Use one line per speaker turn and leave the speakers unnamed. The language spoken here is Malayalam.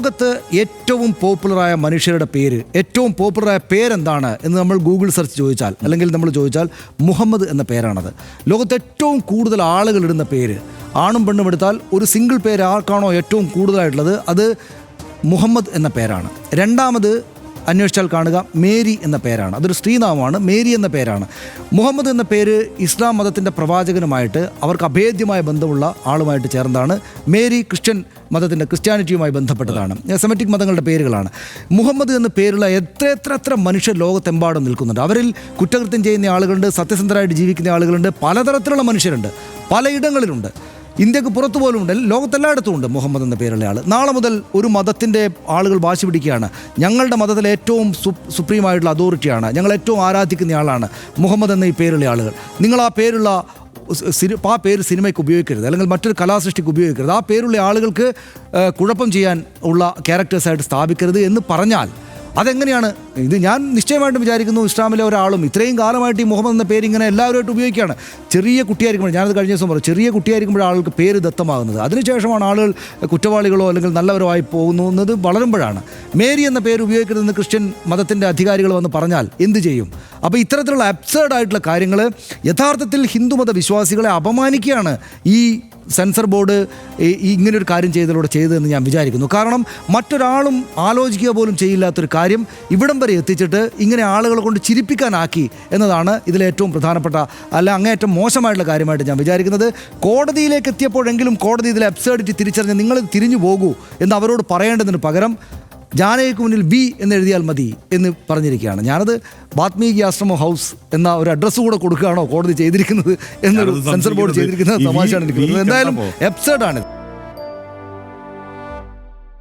ലോകത്ത് ഏറ്റവും പോപ്പുലറായ മനുഷ്യരുടെ പേര്, ഏറ്റവും പോപ്പുലറായ പേരെന്താണ് എന്ന് നമ്മൾ ഗൂഗിൾ സെർച്ച് ചോദിച്ചാൽ, അല്ലെങ്കിൽ നമ്മൾ ചോദിച്ചാൽ മുഹമ്മദ് എന്ന പേരാണത്. ലോകത്ത് ഏറ്റവും കൂടുതൽ ആളുകൾ ഇടുന്ന പേര്, ആണും പെണ്ണും എടുത്താൽ ഒരു സിംഗിൾ പേര് ആർക്കാണോ ഏറ്റവും കൂടുതലായിട്ടുള്ളത് അത് മുഹമ്മദ് എന്ന പേരാണ്. രണ്ടാമത് അന്വേഷിച്ചാൽ കാണുക മേരി എന്ന പേരാണ്. അതൊരു സ്ത്രീനാമമാണ്. മേരി എന്ന പേരാണ്. മുഹമ്മദ് എന്ന പേര് ഇസ്ലാം മതത്തിൻ്റെ പ്രവാചകനുമായിട്ട് അവർക്ക് അഭേദ്യമായ ബന്ധമുള്ള ആളുമായിട്ട് ചേർന്നതാണ്. മേരി ക്രിസ്ത്യാനിറ്റിയുമായി ബന്ധപ്പെട്ടതാണ്. സെമറ്റിക് മതങ്ങളുടെ പേരുകളാണ്. മുഹമ്മദ് എന്ന പേരുള്ള എത്ര മനുഷ്യർ ലോകത്തെമ്പാടും നിൽക്കുന്നുണ്ട്. അവരിൽ കുറ്റകൃത്യം ചെയ്യുന്ന ആളുകളുണ്ട്, സത്യസന്ധരായിട്ട് ജീവിക്കുന്ന ആളുകളുണ്ട്, പലതരത്തിലുള്ള മനുഷ്യരുണ്ട്, പലയിടങ്ങളിലുണ്ട്. ഇന്ത്യക്ക് പുറത്തു പോലും ഉണ്ട്, ലോകത്തെല്ലായിടത്തും ഉണ്ട് മുഹമ്മദ് എന്ന പേരുള്ള ആൾ. നാളെ മുതൽ ഒരു മതത്തിൻ്റെ ആളുകൾ വാശി പിടിക്കുകയാണ്, ഞങ്ങളുടെ മതത്തിലെ ഏറ്റവും സുപ്രീമായിട്ടുള്ള അതോറിറ്റിയാണ്, ഞങ്ങൾ ഏറ്റവും ആരാധിക്കുന്ന ആളാണ് മുഹമ്മദ് എന്ന ഈ പേരുള്ള ആളുകൾ. നിങ്ങൾ ആ പേര് സിനിമയ്ക്ക് ഉപയോഗിക്കരുത്, അല്ലെങ്കിൽ മറ്റൊരു കലാസൃഷ്ടിക്ക് ഉപയോഗിക്കരുത്, ആ പേരുള്ള ആളുകൾക്ക് കുഴപ്പം ചെയ്യാൻ ഉള്ള ക്യാരക്ടേഴ്സായിട്ട് സ്ഥാപിക്കരുത് എന്ന് പറഞ്ഞാൽ അതെങ്ങനെയാണ്? ഇത് ഞാൻ നിശ്ചയമായിട്ടും വിചാരിക്കുന്നു ഇസ്ലാമിലെ ഒരാളും ഇത്രയും കാലമായിട്ട് ഈ മുഹമ്മദ് എന്ന പേര് ഇങ്ങനെ എല്ലാവരുമായിട്ട് ഉപയോഗിക്കുകയാണ്. ചെറിയ കുട്ടിയായിരിക്കുമ്പോൾ, ഞാനത് കഴിഞ്ഞ ദിവസം പറഞ്ഞു, ചെറിയ കുട്ടിയായിരിക്കുമ്പോൾ ആൾക്ക് പേര് ദത്തമാകുന്നത്, അതിനുശേഷമാണ് ആളുകൾ കുറ്റവാളികളോ അല്ലെങ്കിൽ നല്ലവരോ ആയി പോകുന്നത് വളരുമ്പോഴാണ്. മേരി എന്ന പേര് ഉപയോഗിക്കരുതെന്ന് ക്രിസ്ത്യൻ മതത്തിൻ്റെ അധികാരികൾ വന്ന് പറഞ്ഞാൽ എന്ത് ചെയ്യും? അപ്പോൾ ഇത്തരത്തിലുള്ള അബ്സേർഡായിട്ടുള്ള കാര്യങ്ങൾ യഥാർത്ഥത്തിൽ ഹിന്ദുമത വിശ്വാസികളെ അപമാനിക്കുകയാണ് ഈ സെൻസർ ബോർഡ് ഇങ്ങനൊരു കാര്യം ചെയ്തതെന്ന് ഞാൻ വിചാരിക്കുന്നു. കാരണം മറ്റൊരാളും ആലോചിക്കുക പോലും ചെയ്യില്ലാത്തൊരു കാര്യം ഇവിടം വരെ എത്തിച്ചിട്ട് ഇങ്ങനെ ആളുകളെ കൊണ്ട് ചിരിപ്പിക്കാനാക്കി എന്നതാണ് ഇതിലെ ഏറ്റവും പ്രധാനപ്പെട്ട, അങ്ങേയറ്റം മോശമായിട്ടുള്ള കാര്യമായിട്ട് ഞാൻ വിചാരിക്കുന്നത്. കോടതിയിലേക്ക് എത്തിയപ്പോഴെങ്കിലും കോടതി ഇതിലെ അബ്സേർഡിറ്റി തിരിച്ചറിഞ്ഞ് നിങ്ങൾ തിരിഞ്ഞു പോകൂ എന്ന് അവരോട് പറയേണ്ടതിന് പകരം ജാനയ്ക്ക് മുന്നിൽ വി എന്ന് എഴുതിയാൽ മതി എന്ന് പറഞ്ഞിരിക്കുകയാണ്. ഞാനത് വാത്മീകി ആശ്രമം ഹൗസ് എന്ന ഒരു അഡ്രസ്സ് കൂടെ കൊടുക്കുകയാണോ കോടതി ചെയ്തിരിക്കുന്നത് എന്നൊരു സെൻസർ ബോർഡ് ചെയ്തിരിക്കുന്നത് തമാശയാണ് എനിക്ക്. എന്തായാലും എബ്സേർഡാണ്.